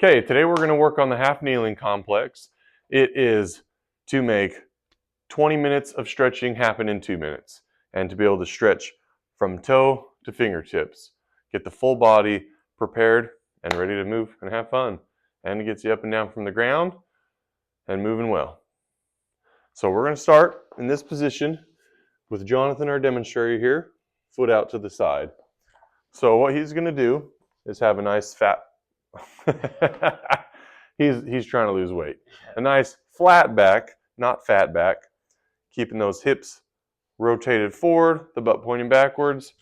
Okay, today we're going to work on the half kneeling complex. It is to make 20 minutes of stretching happen in 2 minutes and to be able to stretch from toe to fingertips. Get the full body prepared and ready to move and have fun. And it gets you up and down from the ground and moving well. So we're going to start in this position with Jonathan, our demonstrator here, foot out to the side. So what he's going to do is have a nice fat he's trying to lose weight. A nice flat back, not fat back, keeping those hips rotated forward, the butt pointing backwards,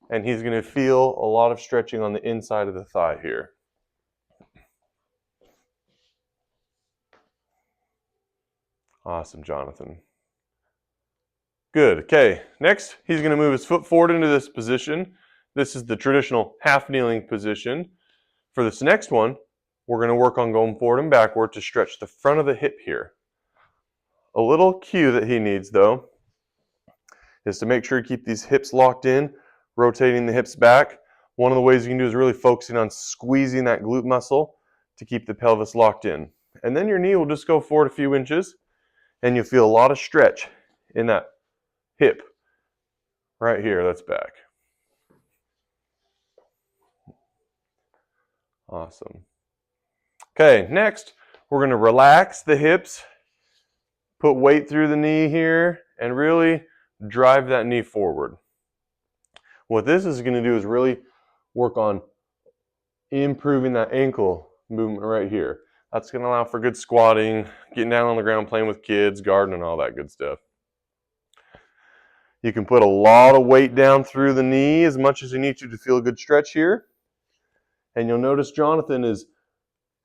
and he's going to feel a lot of stretching on the inside of the thigh here. Awesome, Jonathan. Good. Okay, next he's going to move his foot forward into this position. This is the traditional half kneeling position. For this next one, we're going to work on going forward and backward to stretch the front of the hip here. A little cue that he needs, though, is to make sure you keep these hips locked in, rotating the hips back. One of the ways you can do is really focusing on squeezing that glute muscle to keep the pelvis locked in. And then your knee will just go forward a few inches, and you'll feel a lot of stretch in that hip right here. That's back. Awesome. Okay, next we're going to relax the hips, put weight through the knee here, and really drive that knee forward. What this is going to do is really work on improving that ankle movement right here. That's going to allow for good squatting, getting down on the ground, playing with kids, gardening, all that good stuff. You can put a lot of weight down through the knee as much as you need to feel a good stretch here. And you'll notice Jonathan is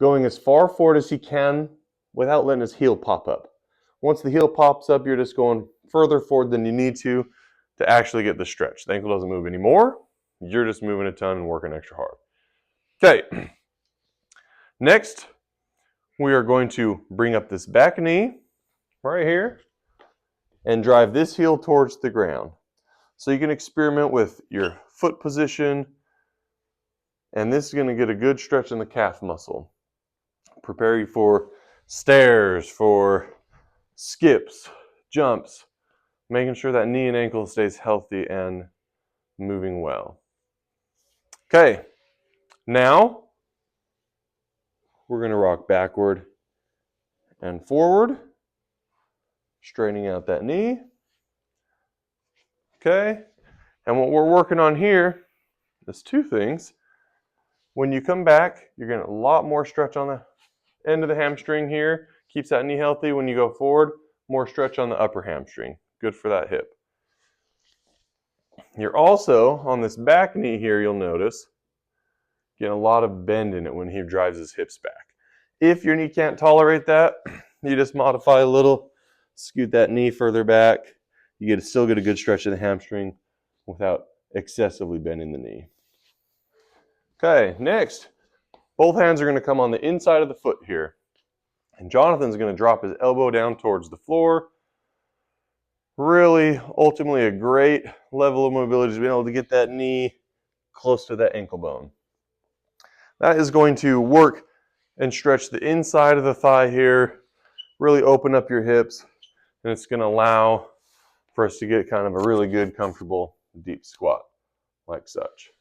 going as far forward as he can without letting his heel pop up. Once the heel pops up, you're just going further forward than you need to actually get the stretch. The ankle doesn't move anymore. You're just moving a ton and working extra hard. Okay. Next, we are going to bring up this back knee right here and drive this heel towards the ground. So you can experiment with your foot position, and this is going to get a good stretch in the calf muscle. Prepare you for stairs, for skips, jumps, making sure that knee and ankle stays healthy and moving well. Okay, now we're going to rock backward and forward, straightening out that knee. Okay, and what we're working on here is two things. When you come back, you're getting a lot more stretch on the end of the hamstring here. Keeps that knee healthy. When you go forward, more stretch on the upper hamstring. Good for that hip. You're also, on this back knee here, you'll notice, getting a lot of bend in it when he drives his hips back. If your knee can't tolerate that, you just modify a little, scoot that knee further back. You still get a good stretch of the hamstring without excessively bending the knee. Okay, next, both hands are going to come on the inside of the foot here. And Jonathan's going to drop his elbow down towards the floor. Really, ultimately, a great level of mobility to be able to get that knee close to that ankle bone. That is going to work and stretch the inside of the thigh here, really open up your hips, and it's going to allow for us to get kind of a really good, comfortable, deep squat, like such.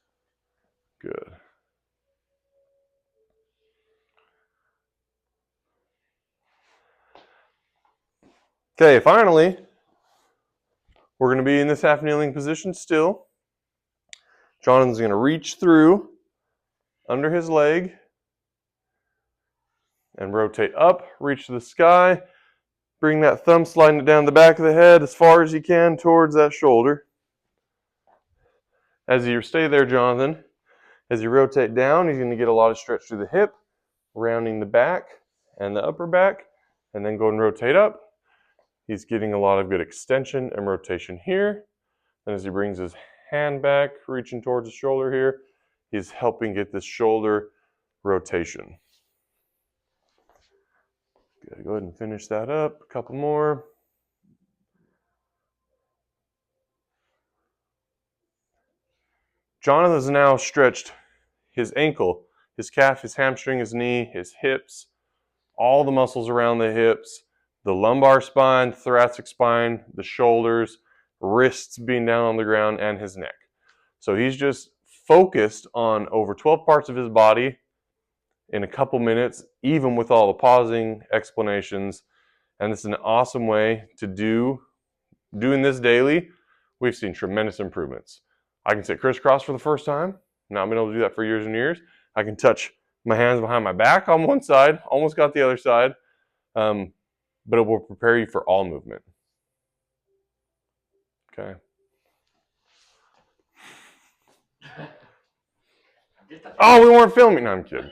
Good. Okay, finally, we're going to be in this half kneeling position still. Jonathan's going to reach through under his leg and rotate up, reach to the sky. Bring that thumb sliding it down the back of the head as far as you can towards that shoulder. As you stay there, Jonathan, as you rotate down, you're going to get a lot of stretch through the hip, rounding the back and the upper back, and then go and rotate up. He's getting a lot of good extension and rotation here. And as he brings his hand back, reaching towards the shoulder here, he's helping get this shoulder rotation. Good. Go ahead and finish that up. A couple more. Jonathan's now stretched his ankle his calf, his hamstring, his knee, his hips, all the muscles around the hips, the lumbar spine, thoracic spine, the shoulders, wrists being down on the ground, and his neck. So he's just focused on over 12 parts of his body in a couple minutes, even with all the pausing, explanations. And this is an awesome way to doing this daily. We've seen tremendous improvements. I can sit crisscross for the first time. Not been able to do that for years and years. I can touch my hands behind my back on one side, almost got the other side. But it will prepare you for all movement. Okay. Oh, we weren't filming. No, I'm kidding.